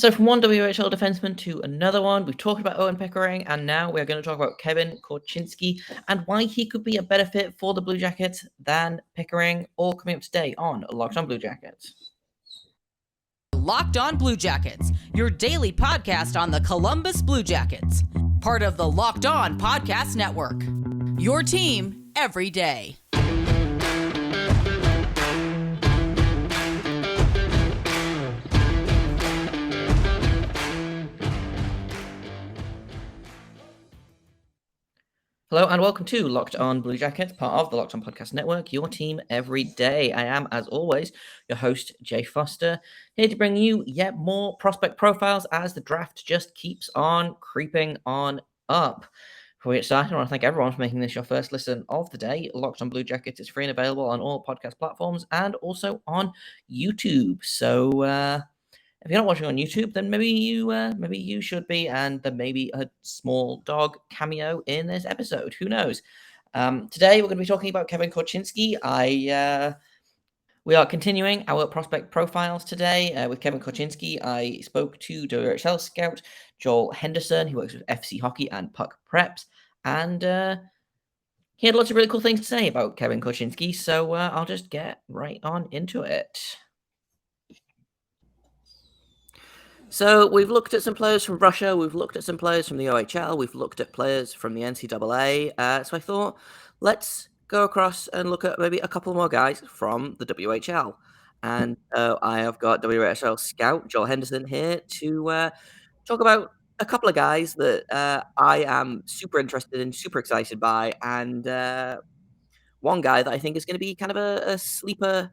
So from one WHL defenseman to another one, we've talked about Owen Pickering, and now we're going to talk about Kevin Korchinski and why he could be a better fit for the Blue Jackets than Pickering, all coming up today on Locked On Blue Jackets. Locked On Blue Jackets, your daily podcast on the Columbus Blue Jackets, part of the Locked On Podcast Network. Your team every day. Hello and welcome to Locked On Blue Jackets, part of the Locked On Podcast Network, your team every day. I am, as always, your host, Jay Foster, here to bring you yet more prospect profiles as the draft just keeps on creeping on up. Before we get started, I want to thank everyone for making this your first listen of the day. Locked On Blue Jackets is free and available on all podcast platforms and also on YouTube. So, if you're not watching on YouTube, then maybe you should be, and there may be a small dog cameo in this episode. Who knows? Today we're going to be talking about Kevin Korchinski. We are continuing our prospect profiles today with Kevin Korchinski. I spoke to WHL scout Joel Henderson, who works with FC Hockey and Puck Preps, and he had lots of really cool things to say about Kevin Korchinski. So I'll just get right on into it. So we've looked at some players from Russia, we've looked at some players from the OHL, we've looked at players from the NCAA. So I thought, let's go across and look at maybe a couple more guys from the WHL. And I have got WHL scout Joel Henderson here to talk about a couple of guys that I am super interested in, super excited by, and one guy that I think is going to be kind of a sleeper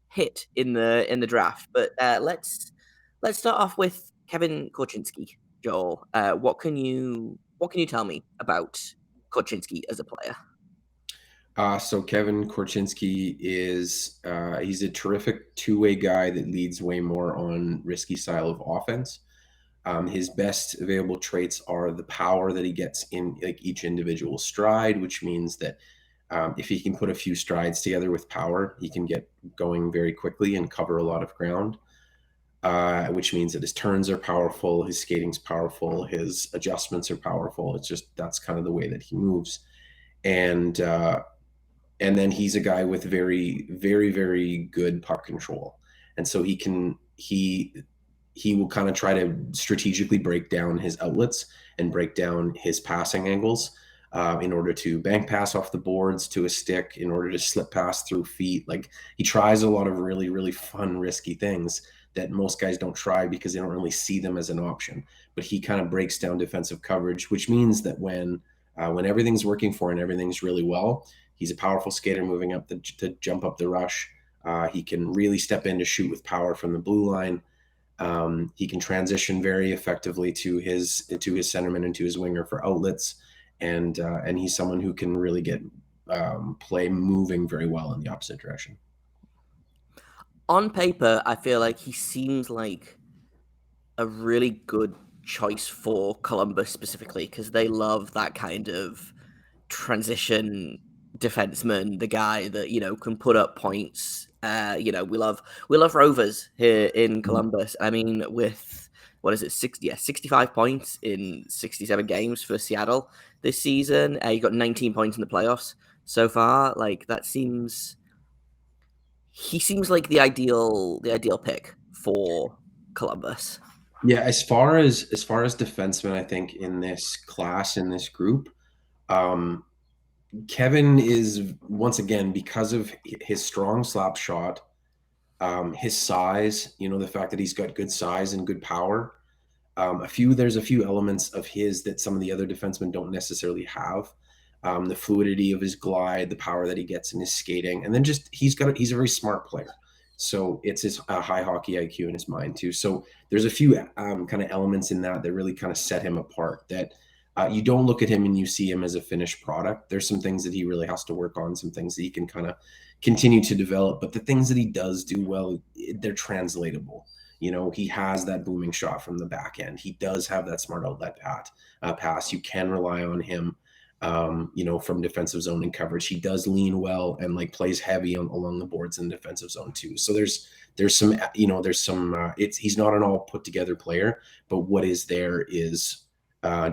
hit in the draft. But let's start off with Kevin Korchinski. Joel, what can you tell me about Korchinski as a player? So Kevin Korchinski is he's a terrific two-way guy that leads way more on risky style of offense. His best available traits are the power that he gets in like each individual stride, which means that if he can put a few strides together with power, he can get going very quickly and cover a lot of ground. Which means that his turns are powerful, his skating's powerful, his adjustments are powerful. It's just that's kind of the way that he moves, and then he's a guy with very, very, very good puck control, and so he will kind of try to strategically break down his outlets and break down his passing angles in order to bank pass off the boards to a stick, in order to slip pass through feet. Like he tries a lot of really, really fun, risky things that most guys don't try because they don't really see them as an option. But he kind of breaks down defensive coverage, which means that when everything's working for and everything's really well, he's a powerful skater moving up to jump up the rush. He can really step in to shoot with power from the blue line. He can transition very effectively to his centerman and to his winger for outlets, and he's someone who can really get play moving very well in the opposite direction. On paper, I feel like he seems like a really good choice for Columbus specifically because they love that kind of transition defenseman, the guy that can put up points. We love Rovers here in Columbus. I mean, with what is it, 65 points in 67 games for Seattle this season. He got 19 points in the playoffs so far. Like he seems like the ideal pick for Columbus. Yeah, as far as defensemen, I think in this class, in this group, Kevin is, once again, because of his strong slap shot, his size, the fact that he's got good size and good power. There's a few elements of his that some of the other defensemen don't necessarily have. The fluidity of his glide, the power that he gets in his skating, and then just he's a very smart player. So it's his high hockey IQ in his mind too. So there's a few kind of elements in that really kind of set him apart. That you don't look at him and you see him as a finished product. There's some things that he really has to work on, some things that he can kind of continue to develop. But the things that he does do well, they're translatable. He has that booming shot from the back end. He does have that smart outlet pass. You can rely on him. from defensive zone and coverage. He does lean well and like plays heavy along the boards in the defensive zone too. So there's some, he's not an all put together player, but what is there is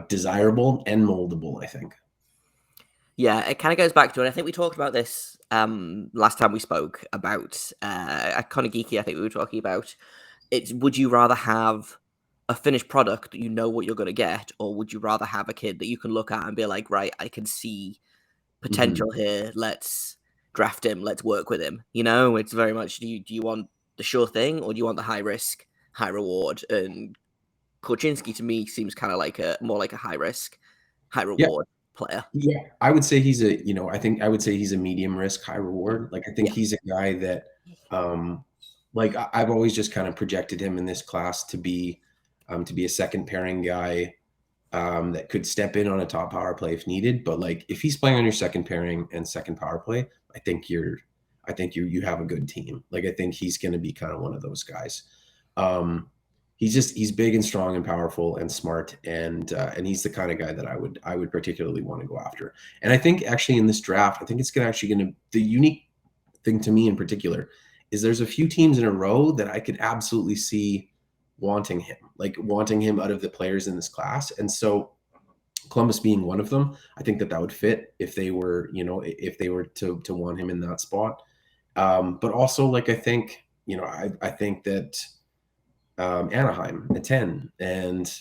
desirable and moldable, I think. Yeah, it kind of goes back to it. I think we talked about this last time we spoke about kind of geeky. I think we were talking about would you rather have a finished product that you know what you're going to get, or would you rather have a kid that you can look at and be like, right, I can see potential here. Let's draft him. Let's work with him. It's very much do you want the sure thing, or do you want the high risk, high reward? And Korchinski to me seems kind of like more like a high risk, high reward player. Yeah, I would say he's I would say he's a medium risk, high reward. Like, I think he's a guy that, like I've always just kind of projected him in this class to be a second pairing guy that could step in on a top power play if needed. But like, if he's playing on your second pairing and second power play, I think you have a good team. Like, I think he's going to be kind of one of those guys. He's big and strong and powerful and smart, and he's the kind of guy that I would particularly want to go after. And I think actually in this draft, I think it's the unique thing to me in particular is there's a few teams in a row that I could absolutely see wanting him out of the players in this class. And so Columbus being one of them, I think that would fit if they were to want him in that spot. But also, like, I think that Anaheim at 10 and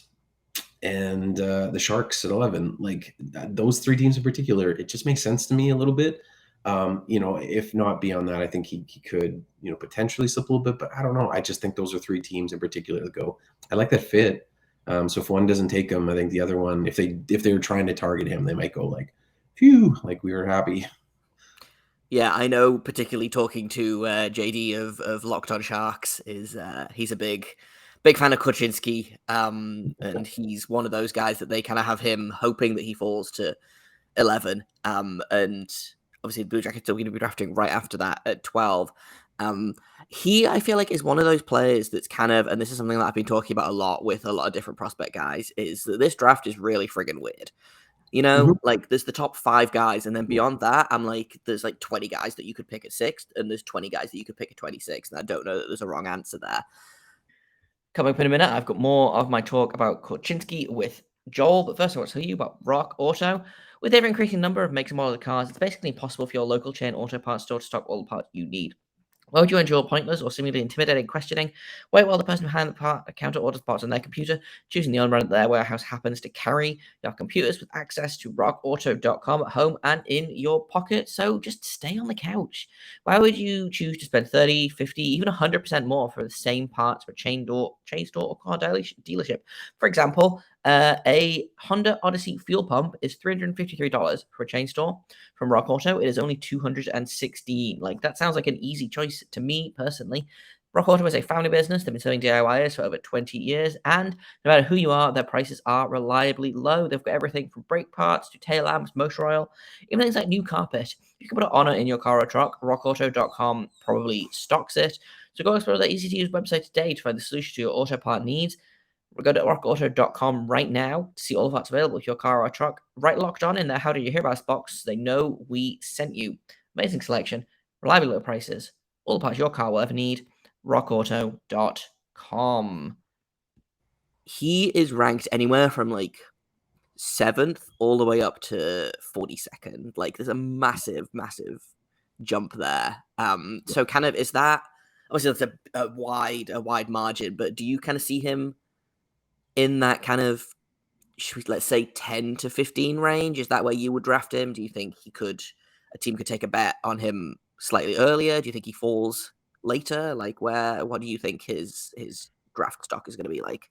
the Sharks at 11, like those three teams in particular, it just makes sense to me a little bit. If not beyond that, I think he could, potentially slip a little bit, but I don't know. I just think those are three teams in particular that go, I like that fit. So if one doesn't take him, I think the other one, if they were trying to target him, they might go like, phew, like we were happy. Yeah, I know, particularly talking to JD of Locked On Sharks, he's a big fan of Korchinski, and he's one of those guys that they kind of have him hoping that he falls to 11, and obviously the Blue Jackets are going to be drafting right after that at 12. He, I feel like, is one of those players that's kind of, and this is something that I've been talking about a lot with a lot of different prospect guys, is that this draft is really friggin' weird. Like there's the top 5 guys, and then beyond that, I'm like, there's like 20 guys that you could pick at 6th, and there's 20 guys that you could pick at 26th, and I don't know that there's a wrong answer there. Coming up in a minute, I've got more of my talk about Korchinski with Joel, but first I want to tell you about Rock Auto. With every increasing number of makes and models of cars, it's basically impossible for your local chain auto parts store to stock all the parts you need. Why would you endure pointless or seemingly intimidating questioning? Wait while the person behind the counter orders parts on their computer, choosing the on-run that their warehouse happens to carry. Your computers with access to rockauto.com at home and in your pocket, so just stay on the couch. Why would you choose to spend 30, 50, even 100% more for the same parts for a chain store or car dealership? For example, a Honda Odyssey fuel pump is $353 for a chain store. From Rock Auto, it is only $216. Like, that sounds like an easy choice to me personally. Rock Auto is a family business. They've been serving DIYers for over 20 years, and no matter who you are, their prices are reliably low. They've got everything from brake parts to tail lamps, motor oil, even things like new carpet. You can put an honor in your car or truck. RockAuto.com probably stocks it. So go explore their easy-to-use website today to find the solution to your auto part needs. Go to rockauto.com right now to see all the parts available for your car or truck. Right locked on in there. How did you hear about us box? So they know we sent you. Amazing selection, reliable low prices, all the parts your car will ever need. rockauto.com. He is ranked anywhere from like 7th all the way up to 42nd. Like, there's a massive jump there. So kind of, is that, obviously that's a wide margin, but do you kind of see him in that kind of, let's say 10 to 15 range? Is that where you would draft him? Do you think a team could take a bet on him slightly earlier? Do you think he falls later? Like, what do you think his draft stock is going to be like?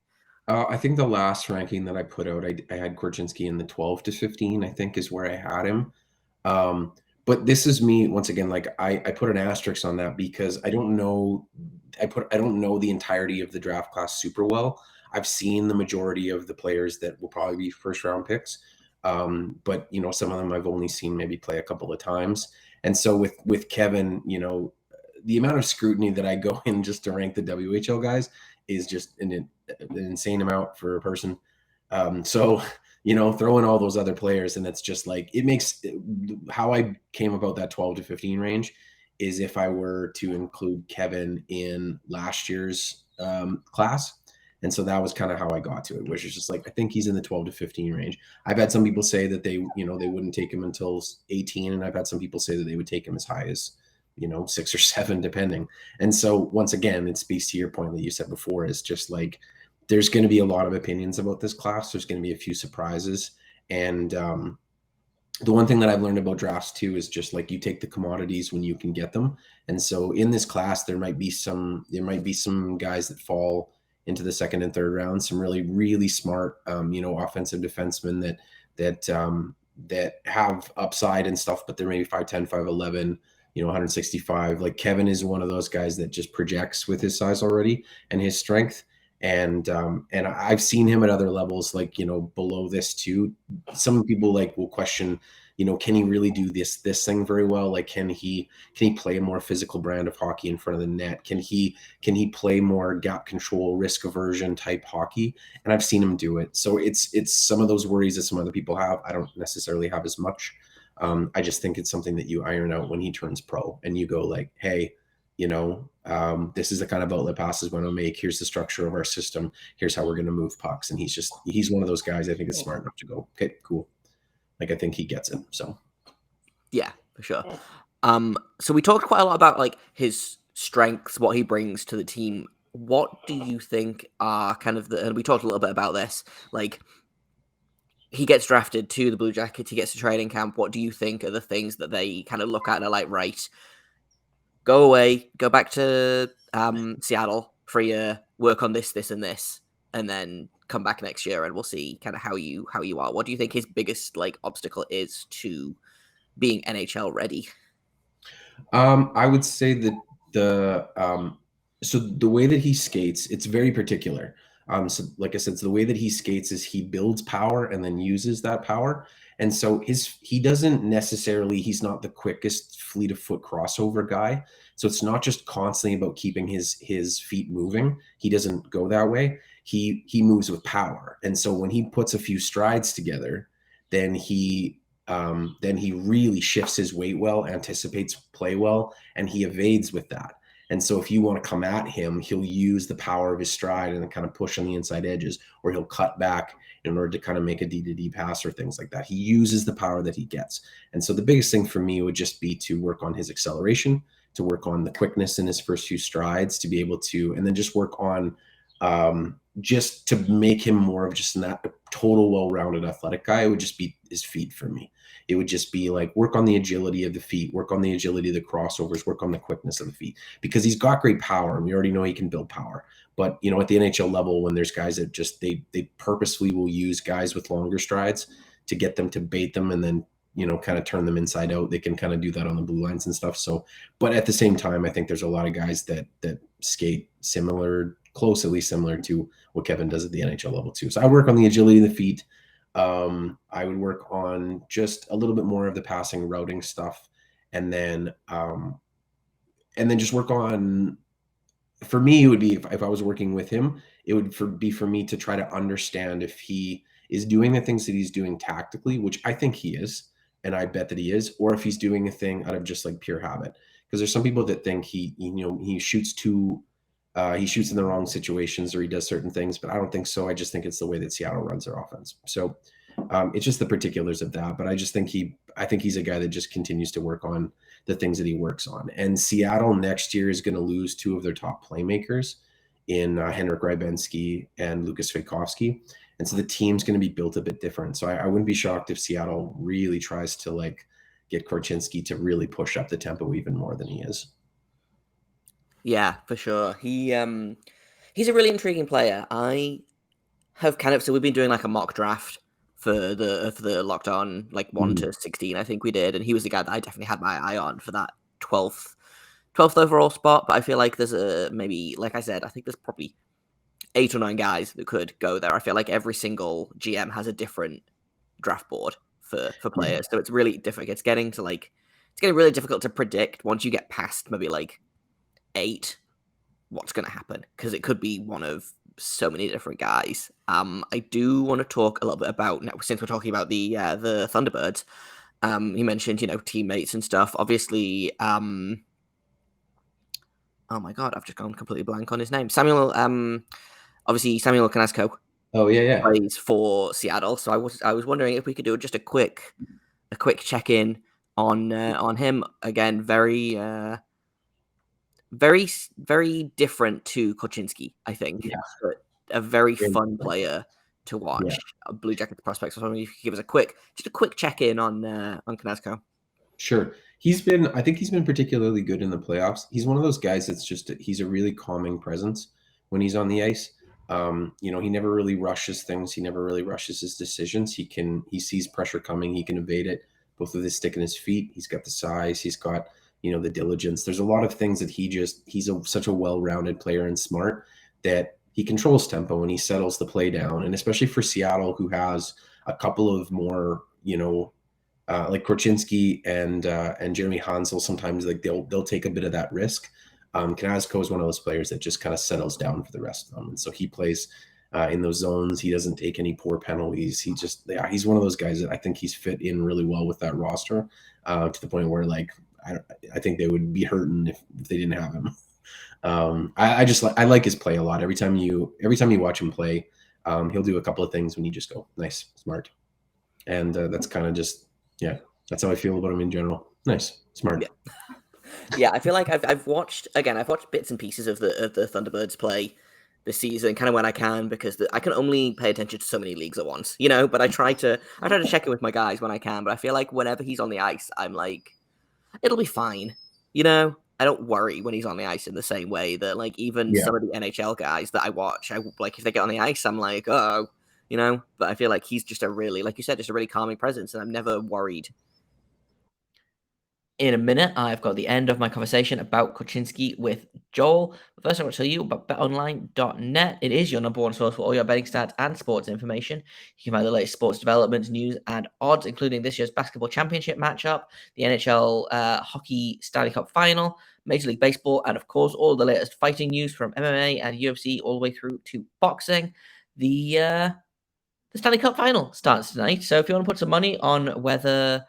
I think the last ranking that I put out, I had Korchinski in the 12 to 15, I think is where I had him. But this is me, once again, like I put an asterisk on that because I don't know the entirety of the draft class super well. I've seen the majority of the players that will probably be first round picks. But some of them I've only seen maybe play a couple of times. And so with Kevin, the amount of scrutiny that I go in just to rank the WHL guys is just an insane amount for a person. So throw in all those other players, and it's just like it makes how I came about that 12 to 15 range is if I were to include Kevin in last year's class. And so that was kind of how I got to it, which is just like, I think he's in the 12 to 15 range. I've had some people say that they wouldn't take him until 18. And I've had some people say that they would take him as high as, 6 or 7, depending. And so once again, it speaks to your point that you said before, is just like, there's going to be a lot of opinions about this class. There's going to be a few surprises. And the one thing that I've learned about drafts too is just like you take the commodities when you can get them. And so in this class, there might be some guys that fall into the second and third round, some really, really smart, offensive defensemen that have upside and stuff, but they're maybe 5'10", 5'11", 165. Like Kevin is one of those guys that just projects with his size already and his strength. And I've seen him at other levels, like, below this too. Some people will question, can he really do this thing very well? Like, can he play a more physical brand of hockey in front of the net? Can he play more gap control, risk aversion type hockey? And I've seen him do it. So it's some of those worries that some other people have. I don't necessarily have as much. I just think it's something that you iron out when he turns pro and you go like, hey, this is the kind of outlet passes we're going to make. Here's the structure of our system. Here's how we're going to move pucks. And he's one of those guys I think is smart enough to go, okay, cool. Like, I think he gets it. So. Yeah, for sure. So we talked quite a lot about like his strengths, what he brings to the team. What do you think are kind of and we talked a little bit about this, like he gets drafted to the Blue Jackets, he gets to training camp. What do you think are the things that they kind of look at and are like, right, go away, go back to Seattle for a year, work on this, and this, and then come back next year and we'll see kind of how you are. What do you think his biggest obstacle is to being NHL ready? I would say that so the way that he skates, it's very particular. So like I said, so the way that he skates is he builds power and then uses that power. And so he's not the quickest fleet of foot crossover guy. So it's not just constantly about keeping his feet moving. He doesn't go that way. He moves with power. And so when he puts a few strides together, then he really shifts his weight well, anticipates play well, and he evades with that. And so if you want to come at him, he'll use the power of his stride and kind of push on the inside edges, or he'll cut back in order to kind of make a D-to-D pass or things like that. He uses the power that he gets. And so the biggest thing for me would just be to work on his acceleration, to work on the quickness in his first few strides, to be able to, and then just work on just to make him more of just that total well-rounded athletic guy. It would just be his feet for me. It would just be like work on the agility of the feet, work on the agility of the crossovers, work on the quickness of the feet, because he's got great power and we already know he can build power. But, at the NHL level, when there's guys that just, they purposely will use guys with longer strides to get them to bait them and then, kind of turn them inside out. They can kind of do that on the blue lines and stuff. So, but at the same time, I think there's a lot of guys that skate closely similar to what Kevin does at the NHL level too. So I work on the agility of the feet. I would work on just a little bit more of the passing routing stuff. And then just work on, for me, it would be, if I was working with him, it would be for me to try to understand if he is doing the things that he's doing tactically, which I think he is, and I bet that he is, or if he's doing a thing out of just like pure habit. Because there's some people that think he shoots he shoots in the wrong situations or he does certain things, but I don't think so. I just think it's the way that Seattle runs their offense. So it's just the particulars of that. But I just think he's a guy that just continues to work on the things that he works on. And Seattle next year is going to lose two of their top playmakers in Henrik Rybensky and Lucas Svejkovsky. And so the team's going to be built a bit different. So I wouldn't be shocked if Seattle really tries to get Korchinski to really push up the tempo even more than he is. Yeah, for sure. He's a really intriguing player. I have so we've been doing a mock draft for the Locked On 1 to 16, I think we did, and he was the guy that I definitely had my eye on for that 12th overall spot. But I feel like there's maybe, like I said, I think there's probably 8 or 9 guys that could go there. I feel like every single GM has a different draft board for players, so it's really difficult. It's getting really difficult to predict once you get past maybe 8 what's going to happen, because it could be one of so many different guys. I do want to talk a little bit about, now, since we're talking about the Thunderbirds. You mentioned, teammates and stuff. Obviously, oh my god, I've just gone completely blank on his name. Obviously Samuel Knazko Oh yeah. plays for Seattle, so I was wondering if we could do just a quick check in on him again. Very different to Korchinski, I think. Yeah. But a very Yeah. fun player to watch. Yeah. Blue Jackets prospects. I was wondering if you could give us a quick check in on Knazko. Sure. I think he's been particularly good in the playoffs. He's one of those guys he's a really calming presence when he's on the ice. He never really rushes things. He never really rushes his decisions. He sees pressure coming. He can evade it both with his stick and his feet. He's got the size. He's got, the diligence. There's a lot of things that he's such a well-rounded player and smart that he controls tempo and he settles the play down. And especially for Seattle, who has a couple of more, like Korchinski and Jeremy Hansel, sometimes like they'll take a bit of that risk. Knazko is one of those players that just kind of settles down for the rest of them, and so he plays in those zones. He doesn't take any poor penalties. He's one of those guys that I think he's fit in really well with that roster, to the point where like I think they would be hurting if they didn't have him. I like his play a lot. Every time you watch him play, he'll do a couple of things when you just go nice, smart, and that's kind of just. Yeah, that's how I feel about him in general. Nice, smart. Yeah, I feel like I've watched bits and pieces of the Thunderbirds play this season, kind of when I can, because I can only pay attention to so many leagues at once, But I try to check in with my guys when I can. But I feel like whenever he's on the ice, I'm like, it'll be fine, I don't worry when he's on the ice in the same way that like even some of the NHL guys that I watch, if they get on the ice, I'm like, oh. But I feel like he's just a really, like you said, just a really calming presence, and I'm never worried. In a minute, I've got the end of my conversation about Korchinski with Joel. But first, I want to tell you about BetOnline.net. It is your number one source for all your betting stats and sports information. You can find the latest sports developments, news, and odds, including this year's basketball championship matchup, the NHL hockey Stanley Cup final, Major League Baseball, and of course, all the latest fighting news from MMA and UFC all the way through to boxing. The Stanley Cup final starts tonight. So if you want to put some money on whether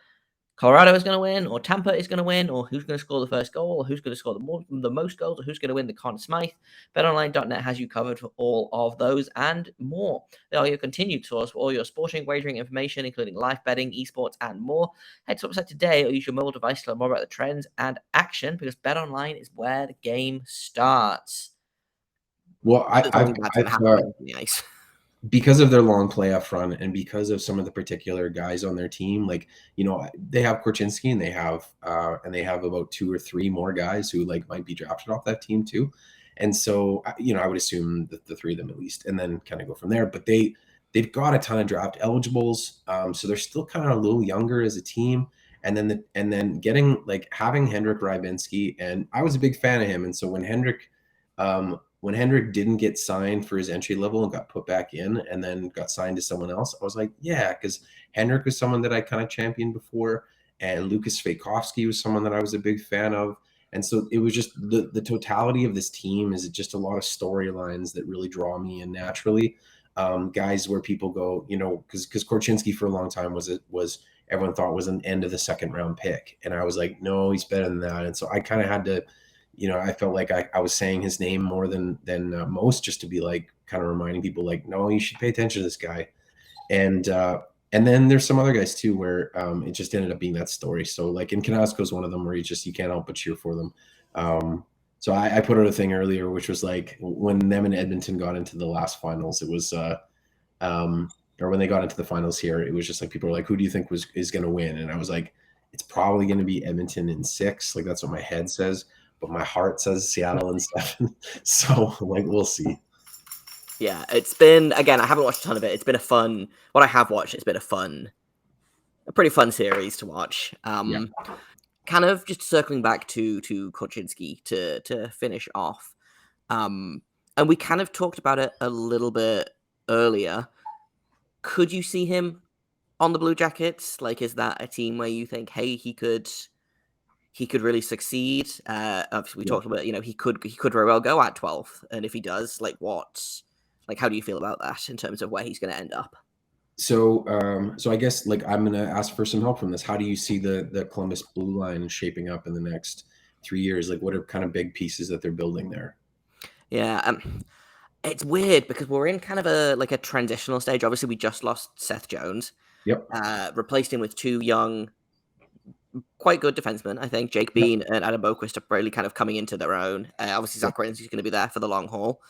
Colorado is going to win, or Tampa is going to win, or who's going to score the first goal, or who's going to score the most goals, or who's going to win the Conn Smythe, BetOnline.net has you covered for all of those and more. They are your continued source for all your sporting wagering information, including live betting, esports, and more. Head to the website today or use your mobile device to learn more about the trends and action, because BetOnline is where the game starts. Well, I've because of their long playoff run and because of some of the particular guys on their team, like, they have Korchinski and they have about 2 or 3 more guys who like might be drafted off that team too. And so, I would assume that the 3 of them at least, and then kind of go from there. But they've got a ton of draft eligibles. So they're still kind of a little younger as a team. And then getting having Henrik Rybinski, and I was a big fan of him. And so when Henrik didn't get signed for his entry level and got put back in and then got signed to someone else, I was like, yeah, because Henrik was someone that I kind of championed before, and Lucas Sveikovsky was someone that I was a big fan of. And so it was just the totality of this team is just a lot of storylines that really draw me in naturally. Guys where people go, because Korchinski for a long time was everyone thought was an end of the second round pick. And I was like, no, he's better than that. And so I kind of had to, I felt like I was saying his name more than most, just to be like kind of reminding people like, no, you should pay attention to this guy. And then there's some other guys too where it just ended up being that story. So like in Knazko's one of them where you can't help but cheer for them. So I put out a thing earlier, which was like when them and Edmonton got into the last finals, it was or when they got into the finals here, it was just like people were like, who do you think is going to win? And I was like, it's probably going to be Edmonton in 6. Like that's what my head says. But my heart says Seattle in 7. So, we'll see. Yeah, it's been, again, I haven't watched a ton of it. It's been what I have watched, it's been a pretty fun series to watch. Kind of just circling back to Korchinski to finish off. And we kind of talked about it a little bit earlier. Could you see him on the Blue Jackets? Like, is that a team where you think, hey, he could really succeed? Obviously, we talked about, he could very well go at 12th, and if he does, like, what Like, how do you feel about that in terms of where he's going to end up? So, I guess like I'm gonna ask for some help from this. How do you see the Columbus blue line shaping up in the next 3 years? Like, what are kind of big pieces that they're building there? Yeah, it's weird because we're in kind of a transitional stage. Obviously, we just lost Seth Jones, Yep. replaced him with two young, quite good defensemen. I think Jake Yep. Bean and Adam Boquist are really kind of coming into their own. Obviously, Zach Korchinski is going to be there for the long haul.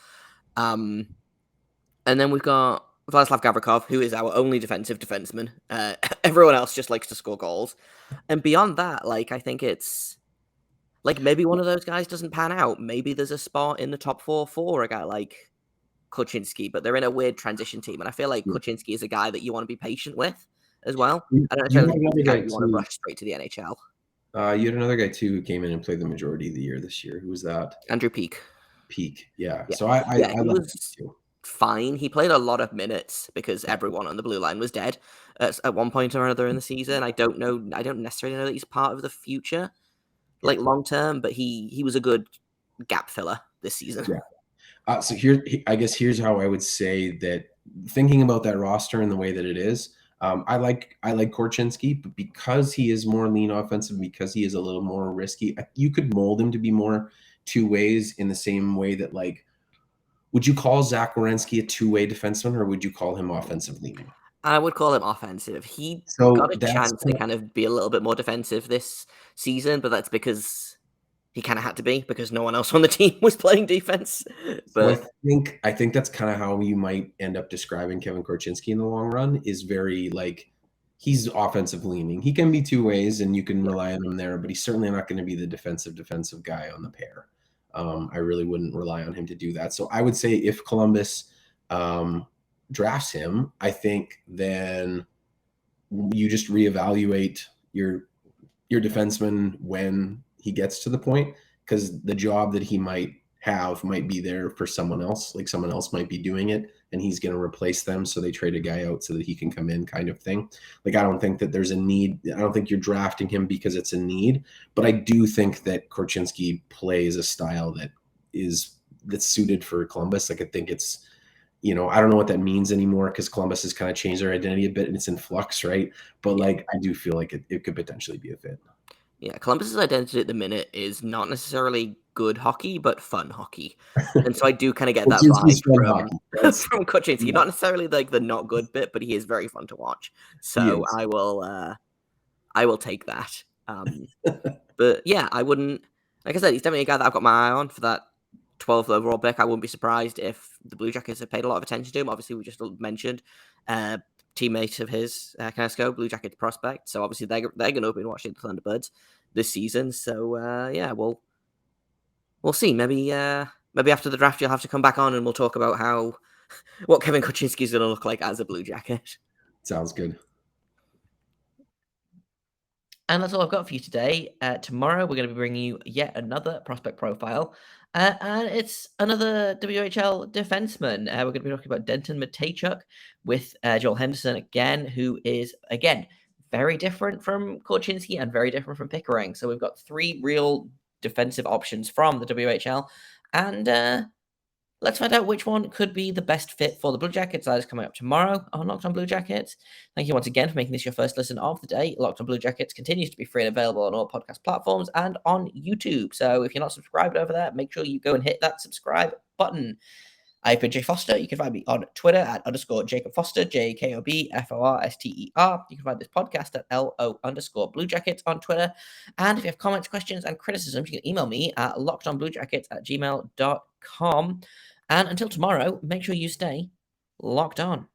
And then we've got Vladislav Gavrikov, who is our only defensive defenseman. Everyone else just likes to score goals. And beyond that, like, I think it's like maybe one of those guys doesn't pan out. Maybe there's a spot in the top 4 for a guy like Korchinski, but they're in a weird transition team. And I feel like Yeah. Korchinski is a guy that you want to be patient with as well. You I don't you necessarily had think he's a another guy guy you want to too. rush straight to the NHL. You had another guy too who came in and played the majority of the year this year. Who was that? Andrew Peak. Peak. Yeah. Yeah. So I Yeah, I he like was that too. fine. He played a lot of minutes because everyone on the blue line was dead at one point or another in the season. I don't necessarily know that he's part of the future, like long term, but he was a good gap filler this season. Yeah. So I guess here's how I would say that thinking about that roster and the way that it is, I like Korchinski, but because he is more lean offensive, because he is a little more risky, you could mold him to be more two ways in the same way that like, would you call Zach Werenski a two-way defenseman or would you call him offensive leaning? I would call him offensive. He So got a that's chance to kind of be a little bit more defensive this season, but that's because he kind of had to be because no one else on the team was playing defense. So But I think that's kind of how you might end up describing Kevin Korchinski in the long run is very like he's offensive leaning. He can be two ways and you can rely on him there, but he's certainly not going to be the defensive guy on the pair. I really wouldn't rely on him to do that. So I would say if Columbus drafts him, I think then you just reevaluate your defenseman when he gets to the point because the job that he might have might be there for someone else. Like someone else might be doing it and he's going to replace them. So they trade a guy out so that he can come in kind of thing. Like, I don't think that there's a need. I don't think you're drafting him because it's a need, but I do think that Korchinski plays a style that's suited for Columbus. Like, I think it's, I don't know what that means anymore because Columbus has kind of changed their identity a bit and it's in flux, right? But like, I do feel like it could potentially be a fit. yeah, Columbus's identity at the minute is not necessarily good hockey, but fun hockey. And so I do kind of get that vibe from Korchinski. Not necessarily like the not good bit, but he is very fun to watch. So I will take that. But yeah, I wouldn't, like I said, he's definitely a guy that I've got my eye on for that 12th overall pick. I wouldn't be surprised if the Blue Jackets have paid a lot of attention to him. Obviously, we just mentioned teammate of his, Knazko, Blue Jackets prospect. So obviously they're going to be watching the Thunderbirds this season. So yeah, we'll see. Maybe after the draft you'll have to come back on and we'll talk about what Kevin Korchinski is going to look like as a Blue Jacket. Sounds good. And that's all I've got for you today. Tomorrow, we're going to be bringing you yet another prospect profile. And it's another WHL defenseman. We're going to be talking about Denton Matejchuk with Joel Henderson again, who is, again, very different from Korchinski and very different from Pickering. So we've got 3 real defensive options from the WHL. And let's find out which one could be the best fit for the Blue Jackets. That is coming up tomorrow on Locked on Blue Jackets. Thank you once again for making this your first listen of the day. Locked on Blue Jackets continues to be free and available on all podcast platforms and on YouTube. So if you're not subscribed over there, make sure you go and hit that subscribe button. I've been Jay Foster. You can find me on Twitter at _Jacob Foster, JAKOBFORSTER. You can find this podcast at LO_Blue Jackets on Twitter. And if you have comments, questions, and criticisms, you can email me at lockedonbluejackets@gmail.com. And until tomorrow, make sure you stay locked on.